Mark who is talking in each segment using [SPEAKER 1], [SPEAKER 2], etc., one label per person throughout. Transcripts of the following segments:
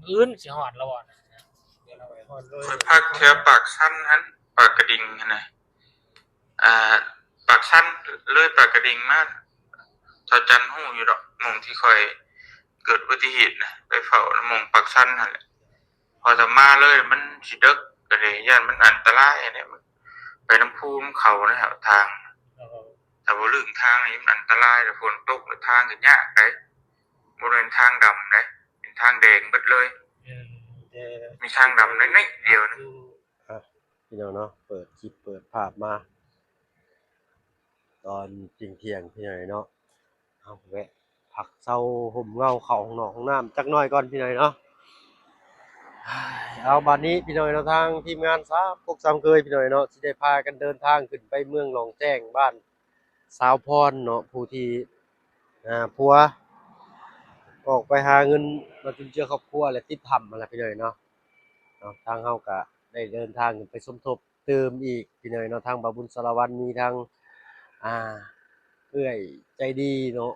[SPEAKER 1] อื่นสิฮอดแล้วบ่นะเดี๋ยวเราไปฮอดเลย
[SPEAKER 2] พักแถวปากสั้นนั้นปากกระดิ่งนะอ่าปากสั้นเลยปากกระดิ่งมาเท่าจันหู้อยู่ดอกหม่องที่ค่อยเกิดอุบัติเหตุนะไปเฝ้าหม่องปากสั้นนั่นแหละพอจะมาเลยมันสิดึกก็เลยย่านมันอันตรายเนี่ยไปน้ำพุน้ำเขานะครับทางถ้าบ่ลึกทางนี่มันอันตรายแต่ฝนตกทางก็ยากได้บ่เป็นทางดำได้เป็นทางแดงเบิดเลยมีทางดำนิดเดียวนึง
[SPEAKER 3] พี่น้องเนาะเปิดคลิปเปิดภาพมาตอนเที่ยงพี่น้องเนาะเอาแวะผักเซาห่มเงาเข้าห้องนอนห้องน้ำจักหน่อยก่อนพี่น้องเนาะเอาบัดนี้พี่น้องเนาะทางทีมงาน3 เคยพี่น้องเนาะสิได้พากันเดินทางขึ้นไปเมืองหนองแจ้งบ้านสาวพรเนาะผู้ที่ผัวออกไปหาเงินมาจุนเจือครอบครัวและติดถ้ำนั่นแหละพี่น้องเนาะทางเฮาก็ได้เดินทางขึ้นไปสมทบเติมอีกพี่น้องเนาะทางบาบุญสารวัตรมีทางเอื้อยใจดีเนาะ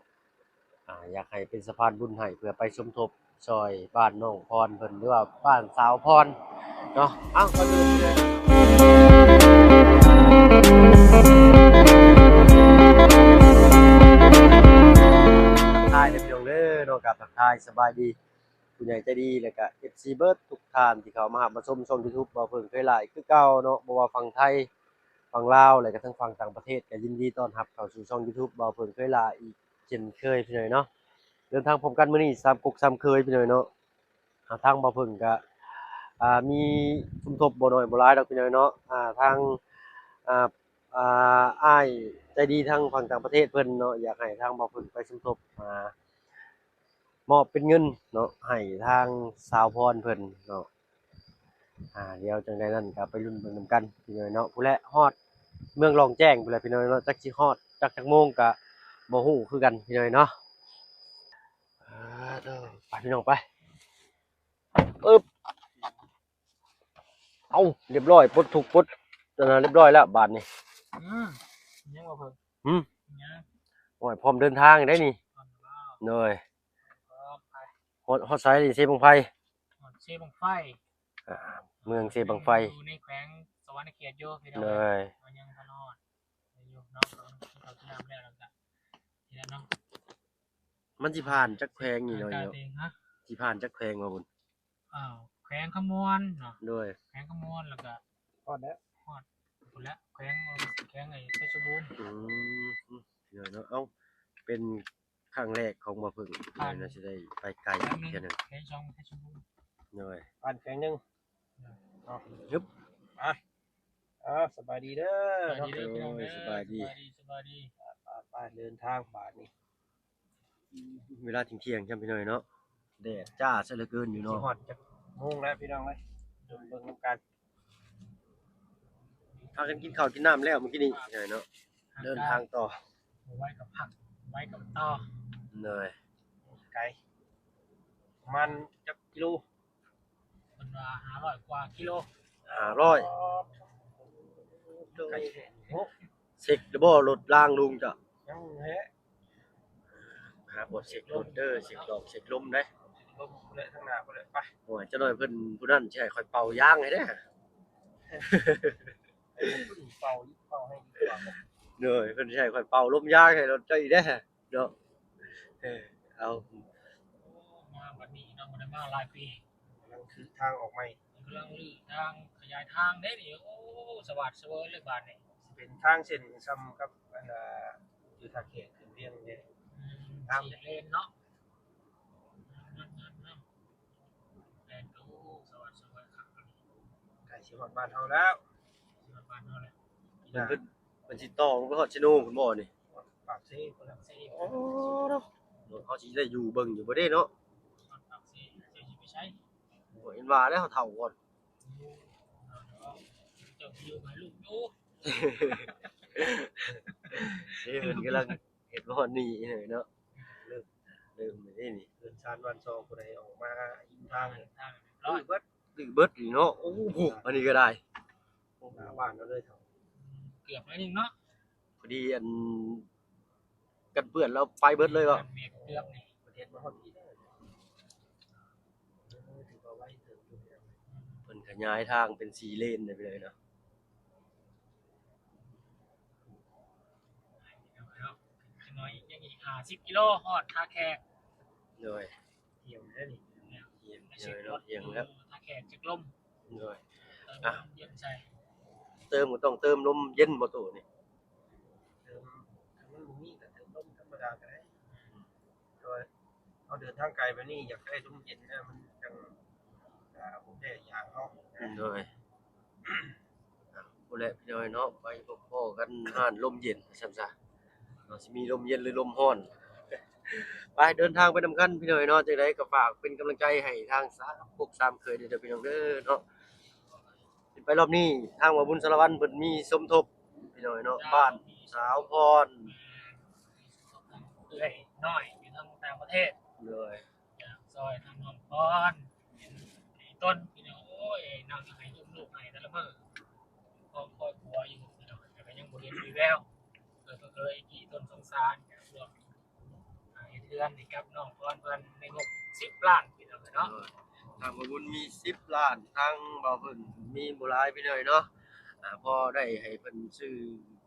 [SPEAKER 3] อยากให้เป็นสะพานบุญให้เพื่อไปสมทบซอยบ้านน้องพรเพิ่นหรือว่าบ้านสาวพรเนาะก็ดูเลยทายพี่น้องเด้อเนาะกับทักทายสบายดีผู้ใหญ่ใจดีแล้วก็ FC เบิร์ดทุกท่านที่เข้ามารับมาชมช่อง YouTube บ่เพิ่งเคยหลายคือเก่าเนาะบ่ว่าฝั่งไทยฝั่งลาวแล้วก็ทั้งฝั่งต่างประเทศก็ยินดีต้อนรับเข้าสู่ช่อง YouTube บ่เพิ่งเคยหลายอีกเช่นเคยพี่น้องเนาะเดินทางพร้อมกันมื้อนี้3 เคยพี่น้องเนาะทางบ่เพิ่งก็มีสมทบบ่น้อยบ่หลายดอกพี่น้องเนาะทางอ่าอ้ายใจดีทางฝั่งต่างประเทศเพิ่นเนาะอยากให้ทางบ่เพิ่งไปสมทบมอบเป็นเงินเนาะให้ทางสาวพรเพิ่นเนาะเดี๋ยวจังได๋นั้นก็ไปลุ้นเบิ่งนำกันพี่น้องเนาะผู้แลฮอดเมืองรองแจ้งพุ่นแหละพี่น้องเนาะจักสิฮอดจักโมงก็บ่ฮู้คือกันพี่น้องเนาะไปพี่น้องไปปึ๊บเอาเรียบร้อยปลดทุกข์ปลดเรียบร้อยแล้วบาดนี้
[SPEAKER 1] ยังบ่เพิ่นยัง
[SPEAKER 3] โอ้ยพร้อมเดินทางได้นี่เหนื่อยฮอดไสนี่เสบังไฟ
[SPEAKER 1] เซบังไฟ
[SPEAKER 3] เมืองเสบังไฟ
[SPEAKER 1] อยู่ในแขวงสวรรณเขตอยู่พี่น้องยังบ่รอดอยู่เนาะเขาที่น้ำแล้วก็ทีนั้นเนาะ
[SPEAKER 3] มันสิผ่านจักแขวงนี่เนาะสิผ่านจักแขวงบ่บุญ
[SPEAKER 1] แขวงขมวนเนาะ
[SPEAKER 3] โดย
[SPEAKER 1] แขวงขมวนแล้วก็ฮอดแล้วพุ่นแล้วแขวงไอ้เพชรบูรณ์
[SPEAKER 3] เดี๋ยวเนาะเป็นครั้งแรกของบ่เพิ่งน่าสิได้ไปไกลเที่ยนึง
[SPEAKER 1] แขวงเพชรบูรณ์
[SPEAKER 3] โดย
[SPEAKER 1] บ้านแขวงนึง
[SPEAKER 3] ยึบ
[SPEAKER 1] สบายดีเด้อ
[SPEAKER 3] สบายดี
[SPEAKER 1] ไปเดินทางบาดนี้
[SPEAKER 3] เวลาเที่ยงๆจังพี่น้อยเนาะแดดจ้าซะเหลือเกินอยู่เนาะ
[SPEAKER 1] ฮอดจักโมงแล้วพี่น้องเอ้ยเบิ่งนำกัน
[SPEAKER 3] พากันกินข้าวกินน้ำแล้วเมื่อกี้นี้พี่น้อยเนาะเดินทางต่อ
[SPEAKER 1] ไว้กับผักไว้กับต่อ
[SPEAKER 3] เหนื่อย
[SPEAKER 1] ไกลประมาณจักกิโลเพิ่นว่า500กว่ากิโล
[SPEAKER 3] 500
[SPEAKER 1] ไกล
[SPEAKER 3] เช็คเด้อบ่รถล้างลุงจ้ะ
[SPEAKER 1] ยังแฮะ
[SPEAKER 3] บ่เช็ครถเด้อเช็คดอกเช็คลมเด้
[SPEAKER 1] ลมพุ่นแหละทางหน้าพุ่นแหละไป
[SPEAKER 3] โอ้ยจักหน่อยเพิ่นผู้นั้นสิให้ข่อยเป่ายางให้เด้อ
[SPEAKER 1] เป่าให้ดีกว่า
[SPEAKER 3] เด้อเพิ่นสิให้ข่อยเป่าลมยางให้รถเจ้าอีกเด้อเนาะเอา
[SPEAKER 1] มาบัดนี้เนาะบ่ได้มาหลายปีกำลังคือทางออกใหม่กำลังรื้อทางขยายทางเด้นี่โอ้สวัสดิ์เสวยเลยบาดนี้สิเป็นทางเส้นซ้ำกับอยู่ท่าแขกขึ้นเวียงเนี่ยตามเลนเนาะแลนดูสวัสดิ์เสวยครับใกล้สิฮอดบ้านเฮาแล้วสิฮอดบ้านเฮาแล้ว
[SPEAKER 3] มันสิต่อลงไปฮอดชะโนพุ่นบ่นี่
[SPEAKER 1] ปากซี่พุ่นละซี่
[SPEAKER 3] โอ้เนาะเฮาสิได้อยู่เบิ่งอยู่บ่เด้เนาะ
[SPEAKER 1] ปากซี่สิไปใช้
[SPEAKER 3] บ่เห็นว่าแล้วเฒ่าก่อน
[SPEAKER 1] เจ้าอยู่ให้ลูกอยู่
[SPEAKER 3] เพิ่นกำลังเฮ็ดบ่นี่เนาะเริ่มนี่
[SPEAKER 1] เดินชานวัน2ผู้ใดออกมาหินทาง
[SPEAKER 3] ร้อยเบิดนี่เนาะโอ้โหอันนี้ก็ได้
[SPEAKER 1] หน้าบ้านเราเลยเฒ่าเกือบแล้วนึงเนาะ
[SPEAKER 3] พอดีกันเปื้อนแล้วไปเบิดเลยบ่
[SPEAKER 1] เกือบนี่ประเทศบ่ฮอดอีก ถือว่าไว้เติมอยู่แล้ว
[SPEAKER 3] เพิ่นขยายทางเป็น4เลนได้ไปเลยเนาะ
[SPEAKER 1] น้อยยังอีก50 กิโลฮอดท่าแขก
[SPEAKER 3] เลย
[SPEAKER 1] เที่ยวได้นี่
[SPEAKER 3] เยี่ยมเลยเนาะเยี่ยมแล้ว
[SPEAKER 1] ท่าแขกจึกลม
[SPEAKER 3] เลยอ่ะ
[SPEAKER 1] เย็นใส่
[SPEAKER 3] เติมก็ต้องเติมลมเย็นบ่ตู้นี่
[SPEAKER 1] เติมมันบ่มีก็เติมลมธรรมดาก็ได้โดยเอาเดินทางไกลไปนี่อยากได้ลมเย็นนะมันจังผมได้อย่างเฮา
[SPEAKER 3] เลยผู้แลพี่น้อยเนาะไปพบพ่อกันห้านลมเย็นซั่นซะเนาะสิมีลมเย็นหรือลมร้อน ไปเดินทางไปนำกันพี่น้อยเนาะจังไดก็ฝากเป็นกำลังใจให้ทาง3เคยเด้อพี่น้องเด้อเนาะไปรอบนี้ทางว่าบุญสารวัตรเพิ่นมีสมทบพี่น้อยเนาะบ้านสาวพร
[SPEAKER 1] เอ้ยน้อยอยู่ทางต่างประเทศ
[SPEAKER 3] เลย
[SPEAKER 1] อย่างซอยทางน้องพรไอ้ต้นพี่น้องโอ้ยนั่งให้ยุ่มลูกให้แต่ละมื้อพอคอยกลัวอยู่พี่น้องแต่ก็ยังบ่เห็นมีแววเคยกี่ต้นสงสารกับพวกไอ้เทือนนี่กับน้องพรเพิ่นในงบ10 ล้านพี่น้องเนาะ
[SPEAKER 3] ทางว่าบุญมี10ล้านทางบ่าวเพิ่นมีบ่หลายพี่น้อยเนาะพอได้ให้เพิ่นซื้อ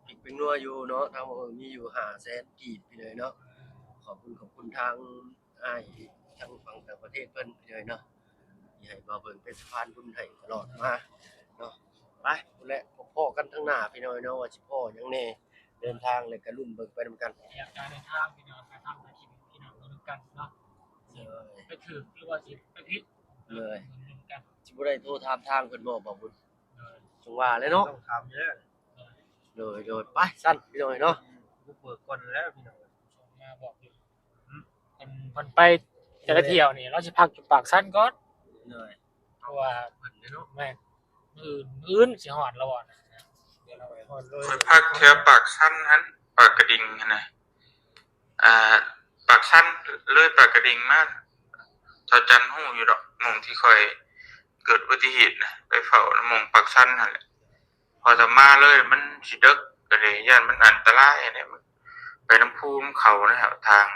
[SPEAKER 3] พริกเป็นนัวอยู่เนาะทางบ่าวเพิ่นมีอยู่500,000กีบพี่น้อยเนาะขอบคุณทางอ้ายทางฝั่งต่างประเทศเพิ่นพี่น้อยเนาะที่ให้บ่าวเพิ่นเป็นสะพานบุญให้ตลอดมาเนาะไปพุ่นแหละพบกันข้างหน้าพี่น้อยเนาะว่าสิพ้อหยังแน่เดินทางเลยก็ลุ้นเบิ่งไปนำกัน
[SPEAKER 1] อยากจะเดินทางพี่น้องไปทำอาชีพพี่น้องร่วมกันเนาะไปถือหรือว่าสิไปพิษ
[SPEAKER 3] เลย
[SPEAKER 1] ร่วมกัน
[SPEAKER 3] สิบ่ได้โทรถามทางเพิ่นบ่บ่าวบุญจังว่าเลยเนาะ
[SPEAKER 1] ต้องทำเยอะ
[SPEAKER 3] โดยไปสั้นพี่น้อยเนาะ
[SPEAKER 1] บุกเบิกก่อนแล้วพี่น้องส่งมาบอกอยู่คนไปแต่ละเที่ยวนี่เราสิพักจุดปากสั้นก่อน
[SPEAKER 3] เลย
[SPEAKER 1] เพราะว่า
[SPEAKER 3] เพิ่นเนาะ
[SPEAKER 1] แม่นอื่นสิฮอดแล้วอ่ะเดี๋ยวเราไปฮอดเลย
[SPEAKER 2] ไปพักแถวปากสั้นหันปากกระดิ่งหั้นนะปากสั้นเลยปากกระดิ่งมาเท่าจันฮู้อยู่ดอกหม่องที่ค่อยเกิดอุบัติเหตุนะไปเฝ้าหม่องปากสั้นนั่นแหละพอจะมาเลยมันสิดึกก็เลยย่านมันอันตรายเนี่ยไปน้ำภูมิเขานะครับทาง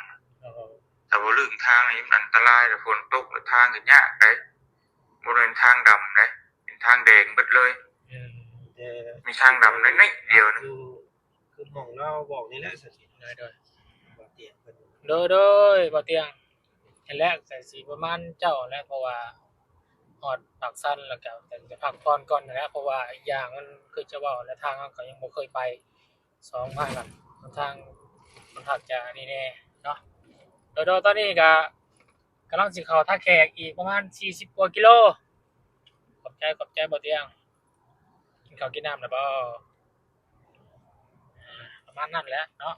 [SPEAKER 2] แต่ว่าเรื่องทางนี่มันอันตรายแต่ฝนตกทางก็ยากได้บ่เป็นทางดำได้เป็นทางแดงเบิดเลยมีทางดำนิดๆเดียวนึง
[SPEAKER 1] คือหม่องเราบอกนี่แหละสถิตได้ด้วยบ่เตียงเพิ่น
[SPEAKER 4] โดยบ่เตียงอันแรกใส่สีประมาณเจ้าแล้วเพราะว่าฮอดปากสั้นแล้วก็จะพักผ่อนก่อนนั่นแหละเพราะว่าอีกอย่างมันคือจะเว้าและทางเราก็ยังบ่เคยไป2มาแล้วทางมันถักจะนี่แน่เนาะโดยตอนนี้ก็กำลังสิเข้าท่าแขกอีกประมาณ40กว่ากิโลขอบใจบ่เตียงกินข้าวกินน้ำแล้วบ่ประมาณนั้นแหละเนาะ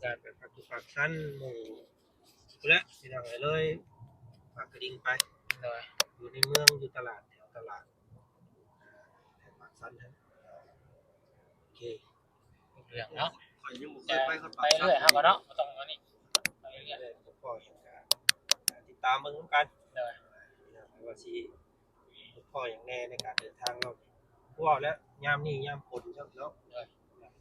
[SPEAKER 1] การไปพักจุดปากสั้นหมู่และพี่น้องเลยฝากกระดิ่งไป
[SPEAKER 4] โดย
[SPEAKER 1] อยู่ในเมืองอยู่ตลาดแถวตลาดแถวปากสั้นนะโอเค
[SPEAKER 4] เรื่องเนาะ
[SPEAKER 3] ข่อยยังบ่เค
[SPEAKER 4] จะ
[SPEAKER 3] ยไปคน
[SPEAKER 4] ไปเรื่อยครับก็เนาะบ่ต้องอันนี้ไปเรื่อย
[SPEAKER 1] เลยก็พอเห็นกันติดตามเมืองกัน
[SPEAKER 4] โดย
[SPEAKER 1] ว่าสิพ่ออย่างแน่ในการเดินทางเราพวกแล้วยามนี้ยามฝนจังเนาะ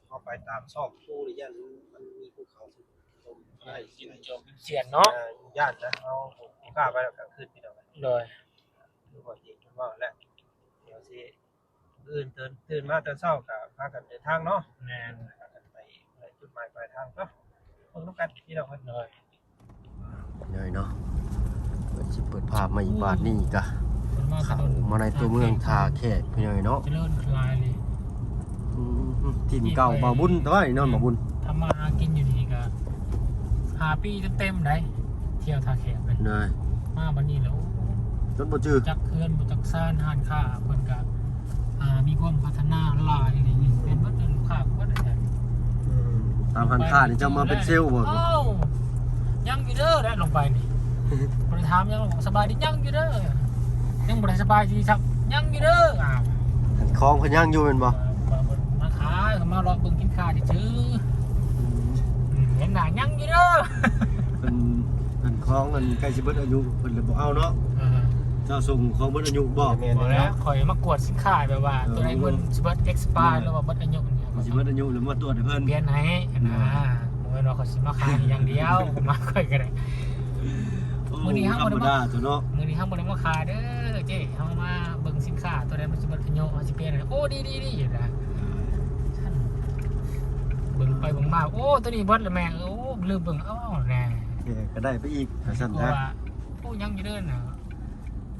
[SPEAKER 1] เข้าไปตามซอกภูหรือย่านมันมีภูเขาสูงได้
[SPEAKER 4] กินจบเสียนเนาะ
[SPEAKER 1] ย่านนะเอาข้าไปแล้วกลางคืนพี่น้อง
[SPEAKER 4] โดย
[SPEAKER 1] คือว่าเห็นว่าแล้วเดี๋ยวสิตื่นมาแต่เช้าก็พากันเดินทางเนาะ
[SPEAKER 4] แม่น
[SPEAKER 1] พากันไปจุดหมายปลายทางเนาะเพิ่นต้องกันพี่น้องเพิ่น
[SPEAKER 4] โดย
[SPEAKER 3] เลยเนาะเปิดสิเปิดภาพมาอีกบาทนี่ก็
[SPEAKER 4] มันมาถ
[SPEAKER 3] เข้าน
[SPEAKER 4] น
[SPEAKER 3] มาในตัวเมืองท่าแขกพี่น้อยเนาะ
[SPEAKER 4] เจริญคลายเลย
[SPEAKER 3] ถิ่นเก่าบ่าวบุญแต่ว่านี่นอนบ่าวบุญ
[SPEAKER 4] ทำมาหากินอยู่นี่ก็5ปีเต็มๆได้เที่ยวท่าแขกเลย
[SPEAKER 3] เลย
[SPEAKER 4] มาบัดนี้แล้ว
[SPEAKER 3] จนบ่จือ
[SPEAKER 4] จักเขื่อนบ่จักซ่านห้านค้าเพิ่นก็มีความพัฒนาหลายนี่เป็นบ่เป็นลูกค้าบ่ได้แต่
[SPEAKER 3] ตามหันค่านี่จะมาเป็นเซลล์บ่
[SPEAKER 4] เอ้ายังอยู่เด้อได้ลงไปนี่บ่ได้ถามยังสบายดียังอยู่เด้อยังบ่ได้สบายดีครับยังอยู่เด้ออ้าว
[SPEAKER 3] คลองเพิ่นยังอยู่แม่นบ่
[SPEAKER 4] มาขายมารอเบิ่งกินข้าวดิชื่อเห็นหน้ายังอยู่เด้อ
[SPEAKER 3] เพิ่นคลองมันใกล้สิเบิดอายุเพิ่นเลยบ่เอาเนาะเจ้าส่งของเบิดอายุบ่
[SPEAKER 1] แม่น
[SPEAKER 4] บอก
[SPEAKER 1] แล้
[SPEAKER 4] แล้ว วข่อยมากวดสินค้าแบบว่าตัวไหนมันสิเบิด expire หรือว่าเบิดอายุเนี่ย
[SPEAKER 3] มันสิเบิดอายุแล้วมาตรวจให้เพิ่น
[SPEAKER 4] เปลี่ยนให้นะบ่แม่นว่าเขาสิมาขายอย่างเดียวมาค่อยก็ได้
[SPEAKER 3] โอ้
[SPEAKER 4] มื้อนี้เฮา
[SPEAKER 3] ธร
[SPEAKER 4] บ่
[SPEAKER 3] รม
[SPEAKER 4] ได้
[SPEAKER 3] ดา
[SPEAKER 4] มา
[SPEAKER 3] ตัวเนาะ
[SPEAKER 4] มื้อนี้เฮาบ่ได้มาขายเด้อเจ้เฮามาเบิ่งสินค้าตัวใดมันสิบ่ขยโยเฮาสิเปลี่ยนโอ้ดีๆๆอยู่นะท่านเบิ่งไปเบิ่งมาโอ้ตัวนี้เบิดแล้วแม่โอ้ลืมเบิ่งอ้อแน่
[SPEAKER 3] ก็ได้ไปอีกสั่น
[SPEAKER 4] เพราะ
[SPEAKER 3] นะ
[SPEAKER 4] ว่าโอ้ยังอยู่เด้อน่ะ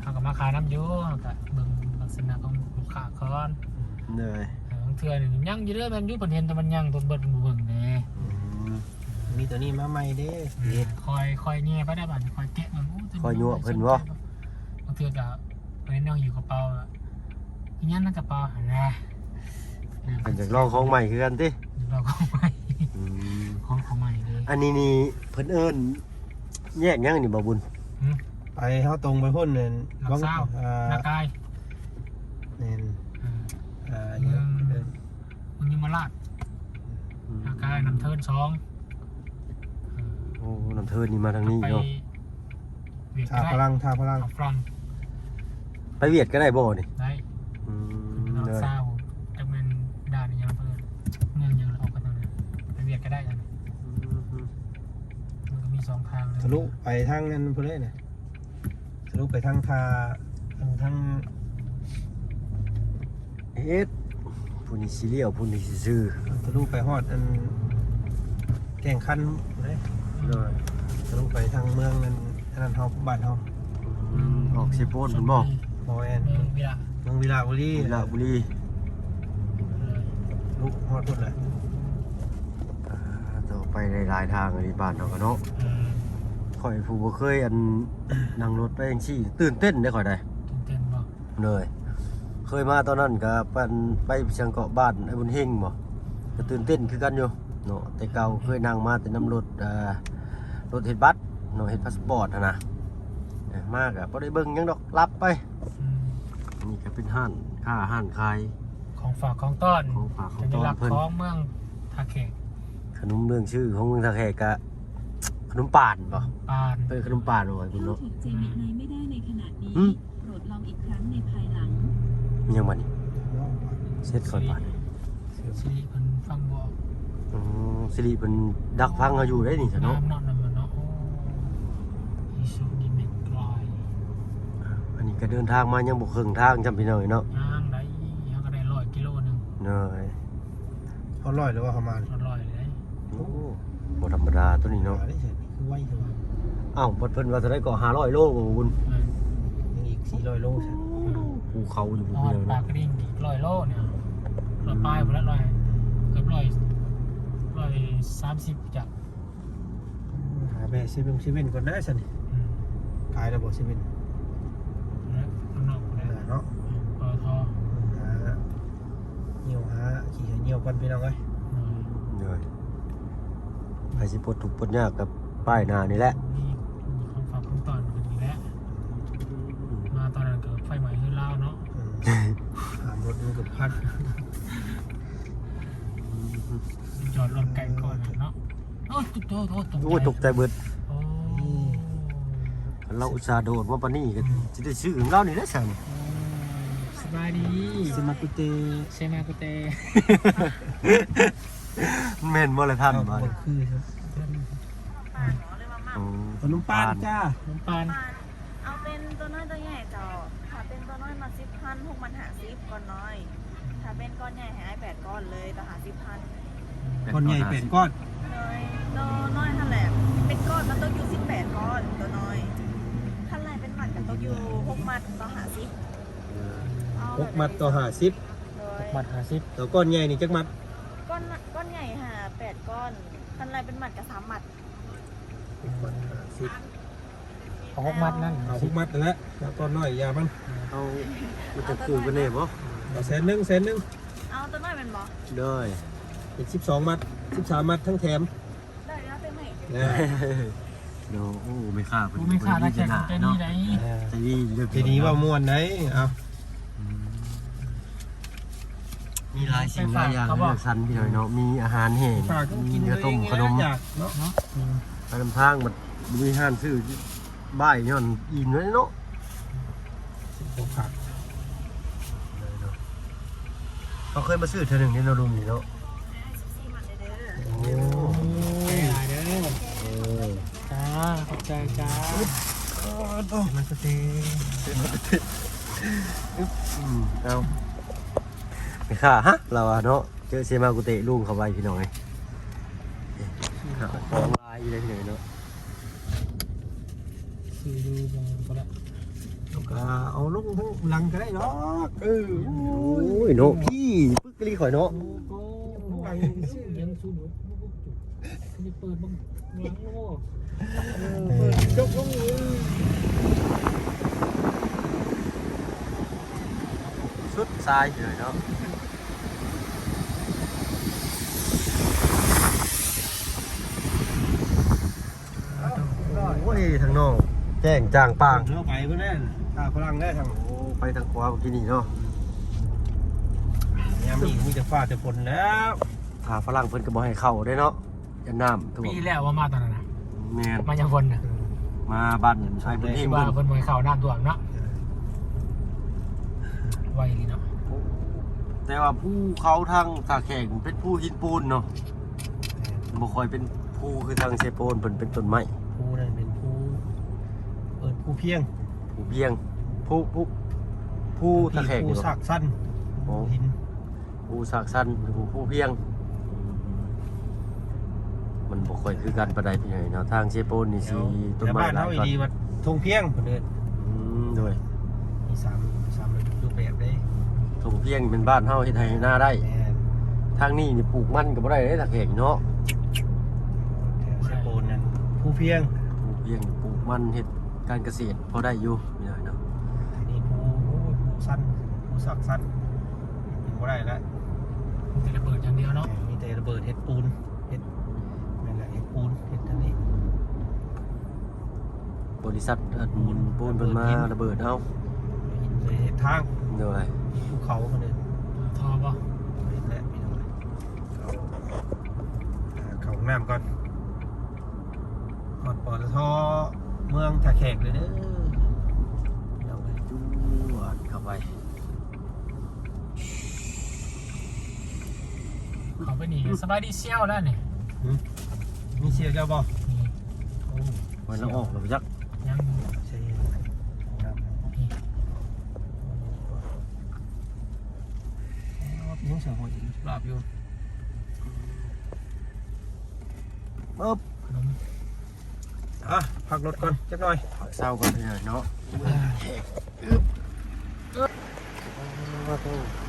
[SPEAKER 4] เฮาก็มาขายน้ำอยู่เฮาก็เบิ่งลักษณะของลูกค้าก่อน
[SPEAKER 3] เหนื่อย
[SPEAKER 4] บางเทื่อนี่ยังอยู่เด้อแม่นอยู่เพิ่นเห็นแต่มันยังตัวเบิดบ่เบิ่งแน่
[SPEAKER 1] มีตัวนี้มาใหม่เด้
[SPEAKER 4] คอยแง่ไปได้บัดคอยแกะมันโอ้ตัวนี้
[SPEAKER 3] คอยยั่วเพิ่นบ่
[SPEAKER 4] บางเทื่อก็เพิ่นนั่งอยู่กระเป๋าอะอีหยังในกระเป๋าหั่นแหละ
[SPEAKER 3] เพิ่นอยากลองของใหม่คือกันติ
[SPEAKER 4] เราก็ใหม่
[SPEAKER 3] อืม
[SPEAKER 4] ของใหม่เลย
[SPEAKER 3] อันนี้นี่เพิ่นเอิ้นแยกยังนี่บ่บุญ
[SPEAKER 1] ไปเฮาตรงไปพุ่นเนี่ย
[SPEAKER 4] หลักเศร้าหน้ากาย
[SPEAKER 1] เนี่ย
[SPEAKER 4] มึงยมราชหน้ากายน้ำเทิน2
[SPEAKER 3] โอ้น้ำเทินนี่มาทางนี้
[SPEAKER 4] ไป
[SPEAKER 3] เนาะ
[SPEAKER 4] เวียด
[SPEAKER 1] ท่าพลังท่าพลัง
[SPEAKER 4] ฝรั่ง
[SPEAKER 3] ไปเวียดก็ได้บ่นี่
[SPEAKER 4] ได้
[SPEAKER 3] อืม
[SPEAKER 4] หลัก
[SPEAKER 3] เลย
[SPEAKER 4] เศร้าจะเป็นด่านยังเพิ่นเมืองยังออกกันตรงนั้นไปเวียดก็ได้นะมันก็มี2ทางเลย
[SPEAKER 1] ทะลุไปทางนั้นพุ่นเลยเนี่ยทะลุไปทางทาทาง
[SPEAKER 3] เฮ็ดผู้นี้สิเลี้ยวผู้นี้สิซื้อ
[SPEAKER 1] ทะลุไปฮอดอันแก่งคันเลย
[SPEAKER 3] เลย
[SPEAKER 1] ทะลุไปทางเมืองนั้นอันนั้นเฮาบ้านเฮา
[SPEAKER 3] ออกสิโปนเพิ่นบ่
[SPEAKER 1] บ่แม่น
[SPEAKER 4] เมืองเวลา
[SPEAKER 1] เมืองวิลาบุรี
[SPEAKER 3] ลาบุรี
[SPEAKER 1] ลุกฮอดพุ่นเลย
[SPEAKER 3] ต่อไปหลายๆทางอันนี้บ้านเฮาก็เนาะข่อยผู้บ่เคยอัน นั่งรถไปจังซี่ตื่นเต้นได้ข่อยได้
[SPEAKER 4] ตื่นเต้นบ่
[SPEAKER 3] เลยเคยมาตอนนั้นก็ไปเชียงเกาะบ้านไอ้บุญเฮงบ่ก็ตื่นเต้นคือกันอยู่เนาะแต่เก่าเคยนั่งมาแต่น้ำรถรถเฮ็ดบัตรเนาะเฮ็ดพาสปอร์ตนะมากอ่ะบ่ได้เบิ่งหยังดอกรับไปนี่ก็เป็นห้านขาย
[SPEAKER 4] ของฝากของต้อน
[SPEAKER 3] ของฝากของ
[SPEAKER 4] สัญ
[SPEAKER 3] ต้อ
[SPEAKER 4] ลั
[SPEAKER 3] น
[SPEAKER 4] กษณ์
[SPEAKER 3] เพิ่น
[SPEAKER 4] ของเมืองท่าแขก
[SPEAKER 3] ขนมเมืองชื่อของเมืองท่าแขกก็ขนมป่านบ่
[SPEAKER 4] ปาน
[SPEAKER 3] เป็นขนมป่านบ่ไอ้คุณ
[SPEAKER 5] เข้า
[SPEAKER 3] เนาะ
[SPEAKER 5] ถึงเจมินายไม่ได้ในขณะนี้
[SPEAKER 3] อืม
[SPEAKER 5] โปรดลองอีกครั้งในภายหลัง
[SPEAKER 3] ยังบ่นี่เสร็จก่อนป่าน
[SPEAKER 4] สิริเพิ่นฟังบอก
[SPEAKER 3] สิริเพิ่นดักฟังเฮาอยู่ได้นี่ซะเนาะ
[SPEAKER 4] น้ำเนาะน้ำมันเนาะโอ้อีสุดีเมกกลอย
[SPEAKER 3] อันนี้ก็เดินทางมายังบ่ครึ่งทางจำพี่น้อยเนาะ
[SPEAKER 4] ย่างได้ยังก็ได้100กิโลนึง
[SPEAKER 3] เนาะ
[SPEAKER 1] เขาลอยหรือว่าเขามา
[SPEAKER 4] 100เลย
[SPEAKER 3] โอ้บ่ธรรมดาตัวนี้เนาะ
[SPEAKER 1] ได้เฉยคือไวใช่ไหม
[SPEAKER 3] อ้าวเพิ่นว่าจะได้เกาะ500โลบ่บุญ
[SPEAKER 1] ยังอีก400โลใช่ไหม
[SPEAKER 3] ภูเขาอยู่
[SPEAKER 4] พ
[SPEAKER 3] ภู
[SPEAKER 4] อด
[SPEAKER 3] เดียว
[SPEAKER 4] ปา
[SPEAKER 3] เนาะ
[SPEAKER 4] กกระดิ่งอีก100โลเนี่ย100ปลายพุ่นละ100เกือบ130จัก
[SPEAKER 1] หาแม่7ก่อนนะสันขายระบบ7
[SPEAKER 4] แล้วข้างนอกแล้ว
[SPEAKER 1] เนาะ
[SPEAKER 4] ปตท
[SPEAKER 1] หาเหี่ยวหาขี่เหี่ยวกันพี่น้องเอ้ย
[SPEAKER 3] เด้อไปสิปลดทุกข์ปลดยากกับป้ายหน้านี่แหละ
[SPEAKER 4] มีของฝากของตอนกันอีกแล้วมาตอนนั้นเกิดไฟไหม้ขึ้นแล้วเนาะ
[SPEAKER 1] ถามรถมันกับพัด
[SPEAKER 4] จอดรถไกลก่อนเนาะโอ้ตกใจ
[SPEAKER 3] โอ้ยตกใจเบิด
[SPEAKER 4] โอ้
[SPEAKER 3] เราอุตส่าห์โดดมาปานนี้ก็สิได้ซื้อของเรานี่แหละสั่น
[SPEAKER 4] สบายดี
[SPEAKER 1] สมากุเต
[SPEAKER 4] เซมากุเต
[SPEAKER 3] แม่นบ่ล่ะท่าน
[SPEAKER 1] เอา
[SPEAKER 3] บ่
[SPEAKER 1] บ่คือครับ
[SPEAKER 3] โอ้
[SPEAKER 1] ขนมปานจ้า
[SPEAKER 4] น้ำปาน
[SPEAKER 6] เอาเป็นตัวน้อยตัวใหญ่เจ้าถ้าเป็นตัวน้อยมา10,000พวกมัน50ก้อนน้อย ถ้าเป็นก้อนใหญ่ให้8ก้อนเลยต่อ50,000
[SPEAKER 1] คนใหญ่เป็ดก้อน
[SPEAKER 6] เลยตัวน้อยนั่นแหละเป็นก้อนมันต้องอยู่18ก้อนตัวน้อยถ้าแรกเป็นหมัดกันต้องอยู่6มัดต่อ50เอา
[SPEAKER 1] 6มัดต่อ50
[SPEAKER 6] เลย
[SPEAKER 4] บัตร50
[SPEAKER 1] แล้วก้อนใหญ่นี่จักมัด
[SPEAKER 6] ก้อนใหญ่หา8ก้อนถ้าแรกเป็นหมัดกับ3มัด
[SPEAKER 4] ของ6มัดนั่น
[SPEAKER 1] เอา6มัดนั่นแหละแล้วก้อนน้อยยามัน
[SPEAKER 3] เอามันจะคู่กันแน่บ่
[SPEAKER 1] เอาแสนหนึง
[SPEAKER 6] เอาตัวน้อยเป็นบ่
[SPEAKER 3] เด้อ
[SPEAKER 1] เป็น12มัด13มัดทั้งแถม
[SPEAKER 6] ได้แล้วเป็นไหม
[SPEAKER 1] นะ
[SPEAKER 3] เดี๋ยวโอ้ไม่ค่าเพิ่น
[SPEAKER 4] กูไม่ขาดแล้วแขกใจดีไหน
[SPEAKER 3] ใจดีเด้อ
[SPEAKER 1] ทีนี้ว่าม่วนไหนเอา
[SPEAKER 3] มีหลายสิ่งหลายอย่างเลือกสรรพี่น้อยเนาะมีอาหารแห้ง
[SPEAKER 1] ฝากก็
[SPEAKER 3] มี
[SPEAKER 1] กิน
[SPEAKER 3] ข้าวต้มขนม
[SPEAKER 1] อยากเนาะ
[SPEAKER 4] เนาะ
[SPEAKER 3] ไปนำทางมันมีห้านซื้อบ้ายย้อนอินไว้เนาะ
[SPEAKER 1] ฝาก
[SPEAKER 3] เขาเคยมาซื้อเธอหนึ่งในนรุมนี่เนาะ
[SPEAKER 6] 14มัดเด้อ
[SPEAKER 3] โอ้
[SPEAKER 4] ใจหลายเด้อ
[SPEAKER 3] เออ
[SPEAKER 4] จ้าขอบใจจ้า
[SPEAKER 1] มันก็เตะ
[SPEAKER 3] เอาไม่ค่ะฮะเราอะเนาะเจอเซมากุเตะลุงเข้าไปพี่น้องไงของลายอยู่เลยพี่น้องเนาะ
[SPEAKER 4] คือดูมองก็ได้
[SPEAKER 1] ก็เอาลงทั้งหลังก็ได้เนาะ
[SPEAKER 3] โอ้ยเนาะพี่ปึ๊กกะลีข่อยเนาะ
[SPEAKER 4] ก็หลังซื้อยังซูนนี่เปิดบ้างหลังโอ้เปิดจกลงเลย
[SPEAKER 3] ชุดทรายเลยเนาะโอ้ยทางนอกแจ้งจางปาง
[SPEAKER 1] เนาะไปเพื่อนแน่ถ้าพลังได้ทาง
[SPEAKER 3] โอ้ไปทางขวาเมื่อกี้นี่เนาะ
[SPEAKER 1] ยามนี้มีแต่ฟ้าแต่ฝนแล้ว
[SPEAKER 3] ถ้าฝรั่งเพิ่นก็บ่ให้เข้าได้เนาะยันน้ำท่วม
[SPEAKER 4] ปีแล้วว่ามาตอนนั้นนะ
[SPEAKER 3] แม่น
[SPEAKER 4] มาจากคนนะ
[SPEAKER 3] มาบ้านชายพื้นที่
[SPEAKER 4] ที่
[SPEAKER 3] เพิ่
[SPEAKER 4] ว่าน คนมาเข้าน้ำท่วมเนาะไวเลยเนาะ
[SPEAKER 3] แต่ว่าภูเขาทางตาแข่งเป็นภูหินปูนเนาะบ่ค่อยเป็นภูคือทางเซโปนเพิ่นเป็นต้นไม้
[SPEAKER 1] ผู้นั่นเป็นผู้เปิดผู้เพียง
[SPEAKER 3] ภูเพียงภูตาแข่ง
[SPEAKER 1] ผู้
[SPEAKER 3] เนาะ
[SPEAKER 1] สักสั้นผู้หิน
[SPEAKER 3] ภูสากสั้นหรือภูเพียง มันบ่ค่อยคือกันปานใดพี่ใหญ่เนาะทางเซโปนนี่สิต้น
[SPEAKER 1] แต่
[SPEAKER 3] ไม้
[SPEAKER 1] บ้าน
[SPEAKER 3] หลา
[SPEAKER 1] เฮาย อี
[SPEAKER 3] กว่า
[SPEAKER 1] ดีว่าทงเพียงเพิ่นเอิ้น
[SPEAKER 3] โดย
[SPEAKER 1] มีสามรูปแบบเด้
[SPEAKER 3] ทงเพียงเป็นบ้านเฮาเฮ็ดให้หน้าได้
[SPEAKER 1] แม่น
[SPEAKER 3] ทางนี้นี่ปลูกมันก็บ่ได้เด้ตาแข่งเนาะ
[SPEAKER 1] แถวเซโปนนั่นผู้เพียง
[SPEAKER 3] ภูเพียงปลูกมันเฮ็ดการเกษตรพอได้อยู่พี่ใหญ่เนาะ
[SPEAKER 1] อันนี้ผู้สั้นผู้สักสั้นเป็นบ่ได้แล้ว
[SPEAKER 4] จะระเบิดอย่างเดียวเนาะ
[SPEAKER 1] มีแต่ระเบิดเฮ็ดปูนเฮ็ดนั่นแหละเฮ็ดปูนเฮ็ดทางนี้
[SPEAKER 3] บริษัทปูนเพิ่นมาระเบิดเอา
[SPEAKER 1] หินเลยเฮ็ดทาง
[SPEAKER 3] โดย
[SPEAKER 1] ภูเขาเพิ่นเอิ้น
[SPEAKER 4] ทอป่ะ
[SPEAKER 1] เฮ็ดแล้วพี่น้องเข้าห้องน้ำก่อนก่อนปตทเมืองท่าแขกเลยเด้อพี่น้องเอ้ย
[SPEAKER 3] จวดเข้าไป
[SPEAKER 4] เขาไปหนีสบายดีเซี่ยวแล้วนี่
[SPEAKER 1] มีเสียแล้วบ่
[SPEAKER 4] นี่
[SPEAKER 1] โอ้
[SPEAKER 3] วันละออกแล้วไปจัก
[SPEAKER 4] ยัง
[SPEAKER 1] เสียครับ
[SPEAKER 4] นี่
[SPEAKER 1] ยังเสียหัวจิตลาบอยู่
[SPEAKER 3] ปึ๊บ
[SPEAKER 4] ขนม
[SPEAKER 1] อ่ะพักรถก่อนจักหน่อย
[SPEAKER 3] เศร้ากันเลยเนาะ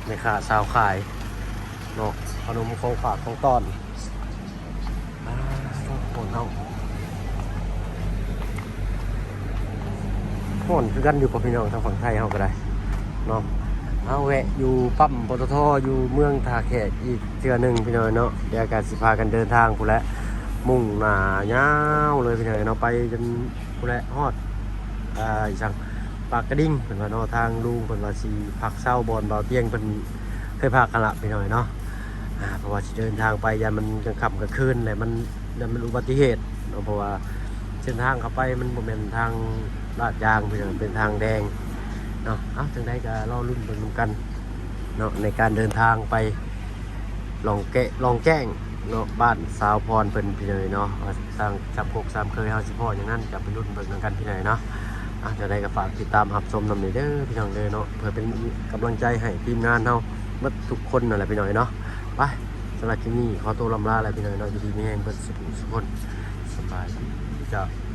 [SPEAKER 3] ในขาสาวขายเนาะขนมของฝากของต้อนโอนเอาโอนคือกันอยู่กับพี่น้องทางฝั่งไทยเขาก็ได้เนาะเอาแวะอยู่ปั๊มปตทอยู่เมืองท่าแขกอีกเทื่อหนึงพี่น้องเนาะเดี๋ยวการสิพากันเดินทางพู้นแหละมุ่งหน้ายาวเลยพี่น้องเนาะไปจนพู้นแหละฮอดอีสังปากกระดิ่งเพิ่นว่าเนาะทางลุงเพิ่นว่าสิพักเช้าบอนเบาเตียงเพิ่นเคยพากันละพี่น้องเนาะเพราะว่าสิเดินทางไปยามมันกลางค่ำกลางคืนแหละมันอุบัติเหตุเนาะเพราะว่าเส้นทางเข้าไปมันบ่แม่นทางลาดยางพี่น้องเป็นทางแดงเนาะจังได๋ก็รอลุ้นเบิ่งนำกันเนาะในการเดินทางไปลองแจ้งเนาะบ้านสาวพรเพิ่นพี่น้องเนาะว่าสร้างจับพกสามเคยเฮาสิพ่ออย่างนั้นจะไปลุ้นเบิ่งนำกันพี่น้องเนาะจะได้ก็ฝากติดตามรับชมนำเด้อพี่น้องเด้อเนาะเพื่อเป็นกำลังใจให้ทีมงานเฮาหมดทุกคนนั่นแหละพี่น้องเนาะไปสำหรับคลิปนี้ขอตัวลำลาแล้วพี่น้องเนาะอยู่ดีมีแรงเพิ่นสุขสุขคนสบายดีจ้ะ